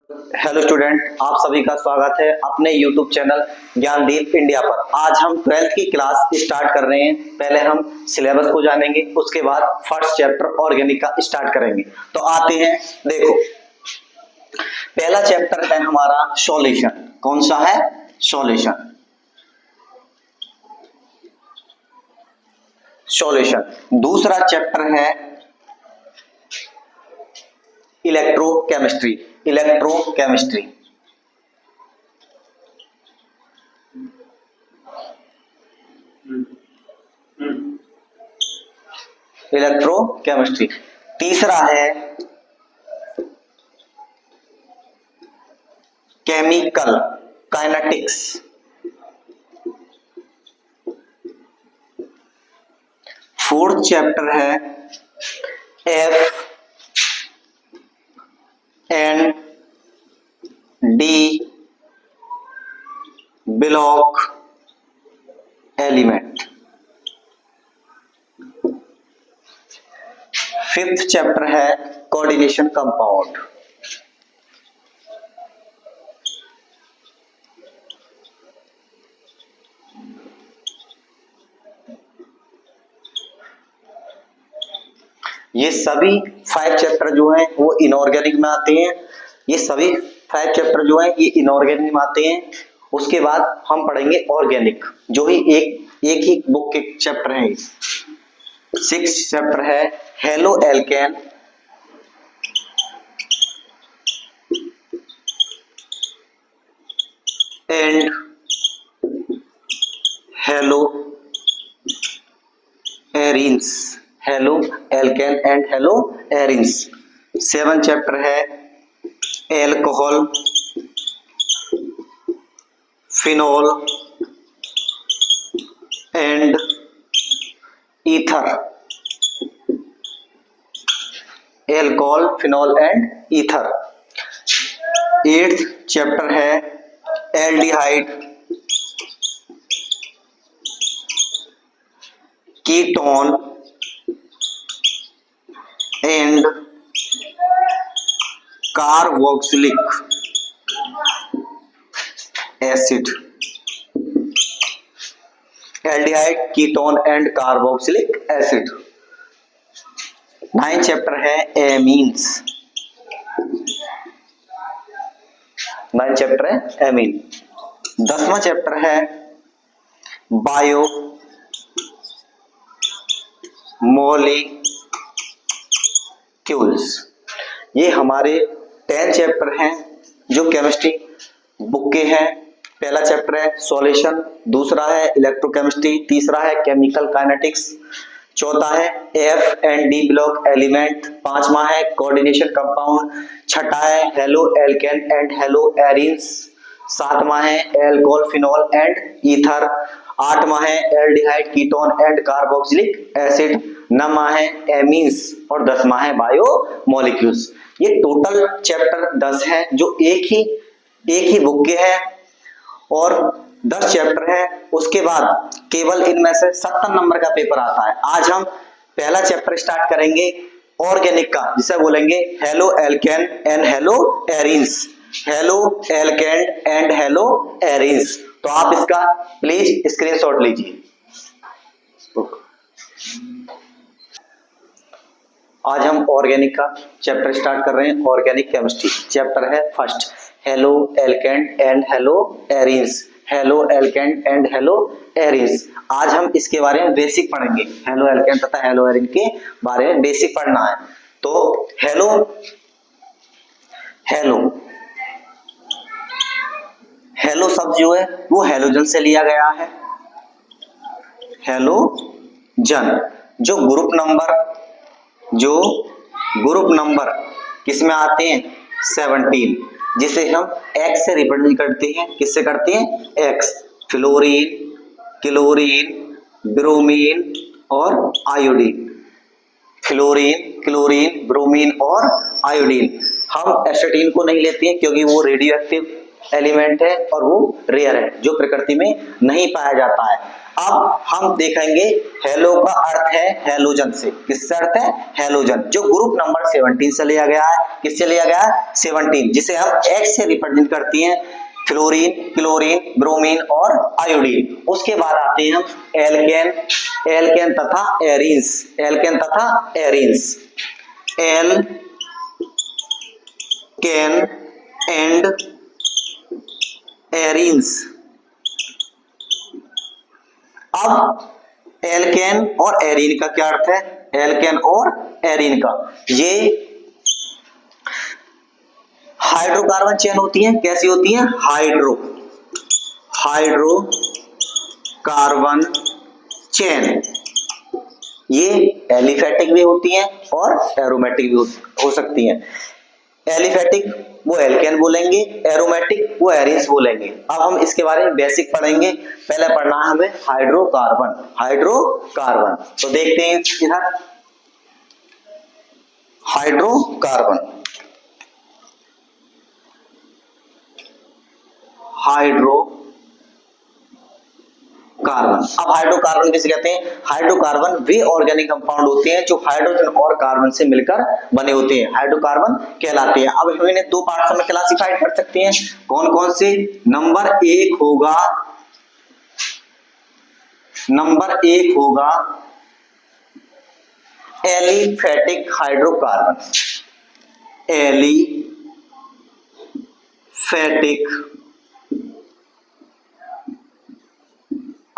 Hello student, आप सभी का स्वागत है अपने YouTube चैनल ज्ञानदीप इंडिया पर। आज हम 12th की क्लास स्टार्ट कर रहे हैं। पहले हम सिलेबस को जानेंगे, उसके बाद फर्स्ट चैप्टर ऑर्गेनिक का स्टार्ट करेंगे। तो आते हैं, देखो पहला चैप्टर है हमारा सॉल्यूशन। कौन सा है? सॉल्यूशन। सॉल्यूशन। दूसरा चैप्टर है इलेक्ट्रोकेमिस्ट्री। इलेक्ट्रोकेमिस्ट्री। इलेक्ट्रोकेमिस्ट्री। तीसरा है केमिकल काइनेटिक्स। फोर्थ चैप्टर है F and D block element. Fifth chapter है कोऑर्डिनेशन कंपाउंड। ये सभी 5 चैप्टर जो हैं वो इनऑर्गेनिक में आते हैं। ये सभी 5 चैप्टर जो हैं ये इनऑर्गेनिक में आते हैं। उसके बाद हम पढ़ेंगे ऑर्गेनिक, जो ही एक ही बुक के चैप्टर हैं। 6th चैप्टर है halo alkane and halo arenes. Halo alkane and halo arenes. 7th chapter है alcohol phenol and ether. Alcohol phenol and ether. 8th chapter है aldehyde ketone and carboxylic acid. Aldehyde ketone and carboxylic acid. 9th chapter है amines. 9th chapter है amine. 10वां chapter है biomolecules. ये हमारे 10 chapter हैं जो केमिस्ट्री बुक के हैं। पहला चैप्टर है सॉल्यूशन, दूसरा है इलेक्ट्रोकेमिस्ट्री, तीसरा है केमिकल काइनेटिक्स, चौथा है F and D block element, पांचवा है कोऑर्डिनेशन कंपाउंड, छठा है halo alkane and halo arenes, सातवां है एल्कोहल फिनॉल एंड ईथर, आठवां है aldehyde ketone and carboxylic acid, नौवां है एमीन्स और 10वां है बायोमोलिक्यूल्स। ये टोटल चैप्टर 10 है जो एक ही बुक के हैं और 10 चैप्टर है। उसके बाद केवल इनमें से 70 नंबर का पेपर आता है। आज हम पहला चैप्टर स्टार्ट करेंगे ऑर्गेनिक का, जिसे बोलेंगे hello alkane and halo arenes. Halo alkane and halo arenes. तो आप इसका प्लीज स्क्रीनशॉट लीजिए। आज हम ऑर्गेनिक का चैप्टर स्टार्ट कर रहे हैं। ऑर्गेनिक केमिस्ट्री चैप्टर है first, hello alkane and halo arenes. Halo alkane and halo arenes. आज हम इसके बारे में बेसिक पढ़ेंगे। हेलो एल्केन तथा हेलो एरिन के बारे में बेसिक पढ़ना है। तो हेलो शब्द जो है वो हेलोजन से लिया गया है। हेलोजन जो ग्रुप नंबर किसमें आते हैं? 17, जिसे हम एक्स से रिप्रेजेंट करते हैं। किससे करते हैं? एक्स। फ्लोरीन, क्लोरीन, ब्रोमीन और आयोडीन। फ्लोरीन, क्लोरीन, ब्रोमीन और आयोडीन। हम एसिटीन को नहीं लेते हैं क्योंकि वो रेडियो एक्टिव एलिमेंट है और वो रेयर है, जो प्रकृति में नहीं पाया जाता है। अब हम देखेंगे हेलो का अर्थ है हेलोजन से। किससे अर्थ है? हेलोजन, जो ग्रुप नंबर 17 से लिया गया है। किससे लिया गया है? 17, जिसे हम H से रिप्रेजेंट करती हैं, फ्लोरीन, क्लोरीन, ब्रोमीन और आयोडीन। उसके बाद आते हैं हम एल्केन, एल्केन तथा एरीन्स, एल्केन तथा एरीन्स, एल्केन एंड एरीन्स। अब एल्केन और एरीन का क्या अर्थ है? एल्केन और एरीन का, ये हाइड्रोकार्बन चेन होती है। कैसी होती है? Hydrocarbon chain. ये एलिफेटिक भी होती हैं और एरोमेटिक भी हो सकती हैं। एलिफेटिक वो एल्केन बोलेंगे, एरोमेटिक वो एरीन्स बोलेंगे। अब हम इसके बारे में बेसिक पढ़ेंगे। पहले पढ़ना है हमें हाइड्रोकार्बन। हाइड्रोकार्बन तो देखते हैं इधर, हाइड्रोकार्बन, हाइड्रोकार्बन। अब हाइड्रोकार्बन किसे कहते हैं? हाइड्रोकार्बन वे ऑर्गेनिक कंपाउंड होते हैं जो हाइड्रोजन और कार्बन से मिलकर बने होते हैं, हाइड्रोकार्बन कहलाते हैं। अब हम इन्हें दो पार्ट्स में क्लासिफाइड कर सकते हैं। कौन कौन से? नंबर एक होगा aliphatic hydrocarbon, aliphatic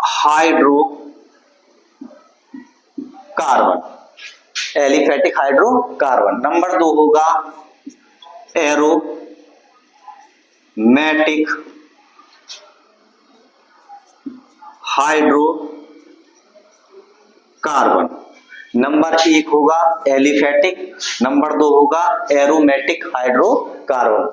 hydrocarbon, aliphatic hydrocarbon. Number दो होगा एरोमेटिक हाइड्रोकार्बन। नंबर एक होगा एलिफेटिक, नंबर दो होगा एरोमेटिक हाइड्रोकार्बन।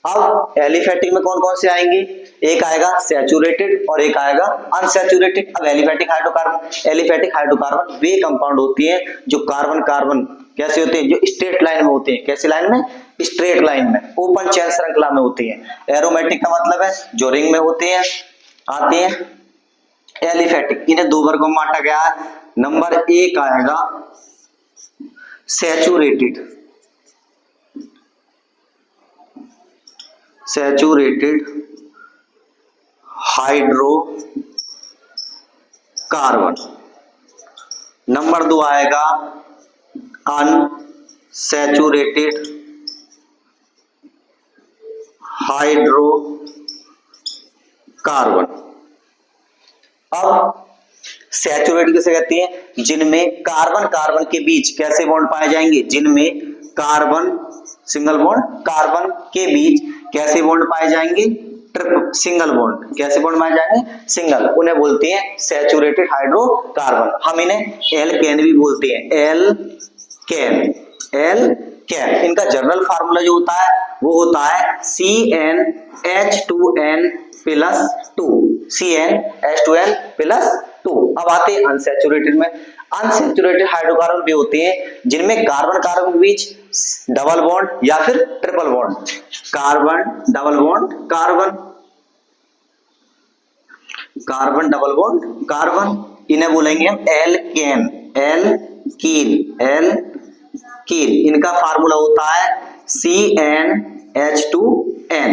अब एलिफेटिक में कौन कौन से आएंगे? एक आएगा सैचुरेटेड और एक आएगा अनसैचुरेटेड। अब एलिफेटिक हाइड्रोकार्बन वे कंपाउंड होती हैं जो कार्बन कार्बन कैसे होते हैं? जो स्ट्रेट लाइन में होते हैं। कैसी लाइन में? स्ट्रेट लाइन में, ओपन चेन श्रृंखला में होती हैं। एरोमेटिक का मतलब है जो रिंग में होते हैं, आते हैं। एलिफेटिक, इन्हें दो वर्गों में बांटा गया है। नंबर एक आएगा सैचुरेटेड हाइड्रोकार्बन। नंबर दो आएगा अनसैचुरेटेड हाइड्रोकार्बन। अब सैचुरेटेड किसे कहते हैं? जिनमें कार्बन कार्बन के बीच कैसे बॉन्ड पाए जाएंगे? जिनमें कार्बन सिंगल बॉन्ड, कार्बन के बीच कैसे बॉन्ड पाए जाएंगे? Single bond. कैसे बॉन्ड पाए जाएंगे? सिंगल। उन्हें बोलते हैं सैचुरेटेड हाइड्रोकार्बन। हम इन्हें एल्केन भी बोलते हैं, एल्केन। इनका जनरल फार्मूला जो होता है वो होता है CnH2n+2, CnH2n+2। अब आते हैं अनसैचुरेटेड में। अनसैचुरेटेड हाइड्रोकार्बन भी होते हैं जिनमें कार्बन कार्बन के बीच डबल बॉन्ड या फिर triple bond, carbon double bond carbon, इन्हें बोलेंगे हम एल्केन, एल्कीन। इनका फार्मूला होता है CnH2n।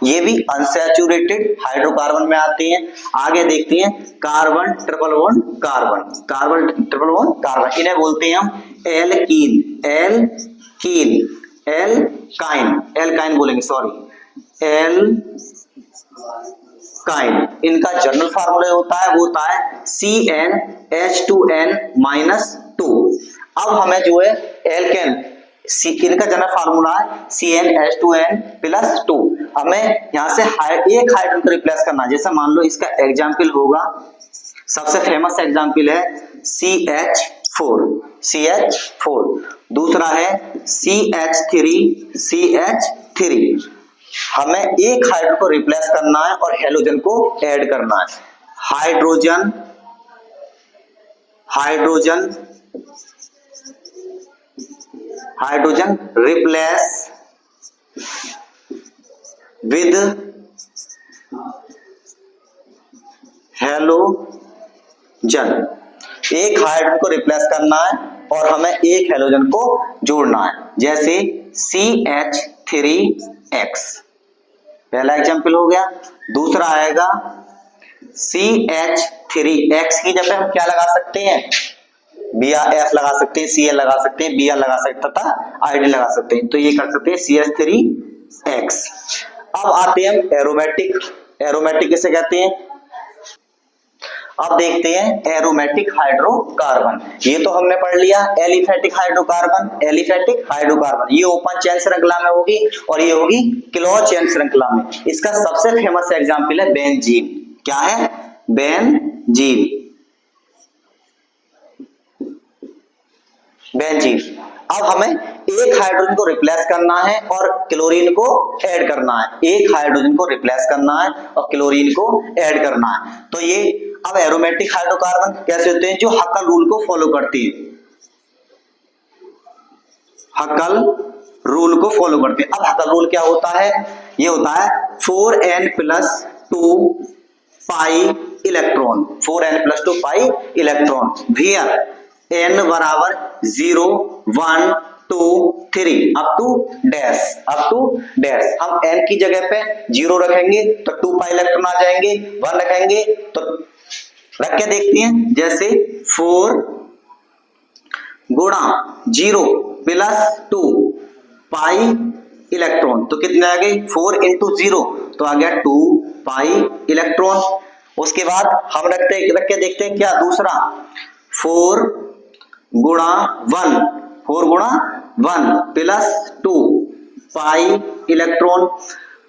ये भी अनसैचुरेटेड हाइड्रोकार्बन में आते हैं। आगे देखते हैं कार्बन ट्रिपल बॉन्ड कार्बन, इन्हें बोलते हैं हम एल्काइन बोलेंगे, सॉरी, एल्काइन। इनका जनरल फार्मूला होता है वो होता है CnH2n-2। अब हमें जो है एल्केन, इनका जनरल फार्मूला है CnH2n+2। हमें यहां से एक हाइड्रोजन को रिप्लेस करना। जैसे मान लो इसका एग्जाम्पल होगा, सबसे फेमस एग्जाम्पल है CH4। दूसरा है CH3। हमें एक हाइड्रोजन को रिप्लेस करना है और हेलोजन को ऐड करना है। Hydrogen replace with halogen. एक हाइड्रोजन को रिप्लेस करना है और हमें एक हैलोजन को जोड़ना है, जैसे CH3X, पहला एग्जांपल हो गया। दूसरा आएगा CH3X की जगह हम क्या लगा सकते हैं, BRF लगा सकते हैं, Cl लगा सकते हैं, Br लगा सकते हैं तथा Id लगा सकते हैं, तो ये कर सकते हैं CH3X। अब आते हैं हम एरोमेटिक। एरोमेटिक किसे कहते हैं, अब देखते हैं एरोमेटिक हाइड्रोकार्बन। ये तो हमने पढ़ लिया एलिफेटिक हाइड्रोकार्बन। एलिफेटिक हाइड्रोकार्बन ये ओपन चेन श्रृंखला में होगी और ये होगी क्लोज चेन श्रृंखला में। इसका सबसे फेमस एग्जांपल है बेंजीन। क्या है, बेंजीन। बेंजीन। अब हमें एक हाइड्रोजन को रिप्लेस करना है और क्लोरीन को ऐड करना है। एक हाइड्रोजन को रिप्लेस करना है और क्लोरीन को ऐड करना है। तो ये अब एरोमेटिक हाइड्रोकार्बन कैसे होते हैं, जो हक्कल रूल को फॉलो करती है। हक्कल रूल को फॉलो करते हैं। अब हक्कल रूल क्या होता है, ये होता है 4n+2 pi electron. 4n+2 pi electron where n बराबर 0 1 2 3 अप टू डैश। हम n की जगह पे 0 रखेंगे तो 2 पाई इलेक्ट्रॉन आ जाएंगे, 1 रखेंगे तो रख के देखते हैं, जैसे 4 गुणा 0 + 2 पाई इलेक्ट्रॉन, तो कितने आ गए, 4 × 0 तो आ गया 2 पाई इलेक्ट्रॉन। उसके बाद हम रख के देखते हैं क्या दूसरा, 4 गुणा 1 + 2 पाई इलेक्ट्रॉन,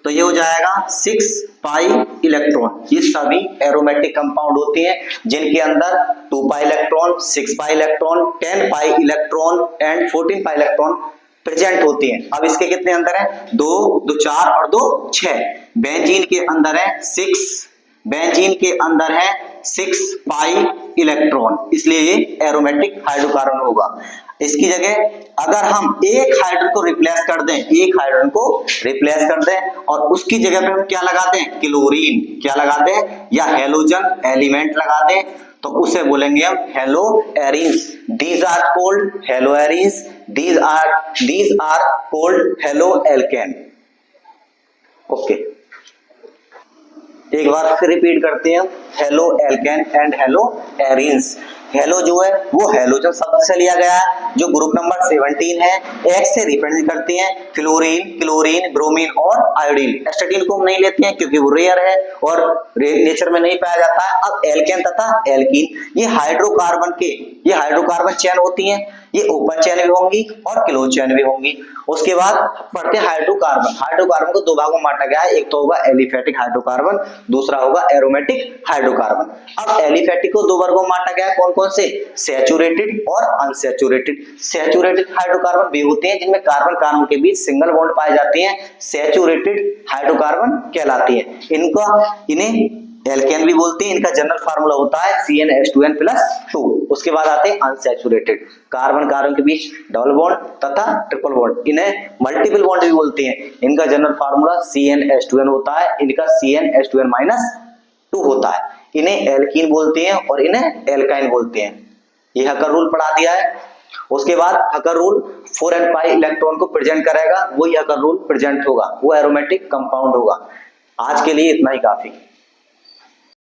तो ये हो जाएगा 6 पाई इलेक्ट्रॉन। ये सभी एरोमेटिक कंपाउंड होते हैं जिनके अंदर 2 pi electron, 6 pi electron, 10 pi electron and 14 pi electron present होती हैं। अब इसके कितने अंदर है, 2 2 4 और 2 6। बेंजीन के अंदर है 6, बेंजीन के अंदर है 6 पाई इलेक्ट्रॉन, इसलिए ये एरोमेटिक हाइड्रोकार्बन होगा। इसकी जगह अगर हम एक हाइड्रोजन को रिप्लेस कर दें, एक हाइड्रोजन को रिप्लेस कर दें और उसकी जगह पे हम क्या लगा दें, क्लोरीन, क्या लगा दें, या हैलोजन एलिमेंट लगा दें, तो उसे बोलेंगे हम halo arenes. These are called halo arenes, these are called halo alkane. Okay, एक बार फिर रिपीट करते हैं, halo alkane and halo arenes. Halo जो है वो हैलोजन शब्द से लिया गया है, जो ग्रुप नंबर 17 है। एक्स से रिप्रेजेंट करते हैं क्लोरीन, ब्रोमीन और आयोडीन। एस्टेटिन को हम नहीं लेते हैं क्योंकि वो रेयर है और नेचर में नहीं पाया जाता है। अब एल्केन तथा एल्कीन ये हाइड्रोकार्बन चेन होती हैं। ये ओपन चेन भी होंगी और क्लोज चेन भी होंगी। उसके बाद पढ़ते हैं हाइड्रोकार्बन को दो भागों में बांटा गया है, एक तो होगा एलिफेटिक हाइड्रोकार्बन, दूसरा होगा एरोमेटिक हाइड्रोकार्बन। अब एलिफेटिक को दो वर्गों में बांटा गया है, कौन कौन से, सैचुरेटेड और अनसैचुरेटेड। सैचुरेटेड हाइड्रोकार्बन वे होते हैं जिनमें कार्बन कार्बन के बीच सिंगल बॉन्ड पाए जाते हैं, सैचुरेटेड हाइड्रोकार्बन कहलाते हैं। इन्हें एल्केन भी बोलते हैं। इनका जनरल फार्मूला होता है CnH2n+2। उसके बाद आते हैं अनसैचुरेटेड, कार्बन कार्बन के बीच डबल बॉन्ड तथा ट्रिपल बॉन्ड, इन्हें मल्टीपल बॉन्ड भी बोलते हैं। इनका जनरल फार्मूला CnH2n होता है, इनका CnH2n-2 होता है। इन्हें एल्कीन बोलते हैं और इन्हें एल्काइन बोलते हैं। ये हकर रूल पढ़ा दिया है। उसके बाद हकर रूल 4n पाई इलेक्ट्रॉन को प्रेजेंट करेगा, वही हकर रूल प्रेजेंट होगा, वो एरोमेटिक कंपाउंड होगा। आज के लिए इतना ही काफी।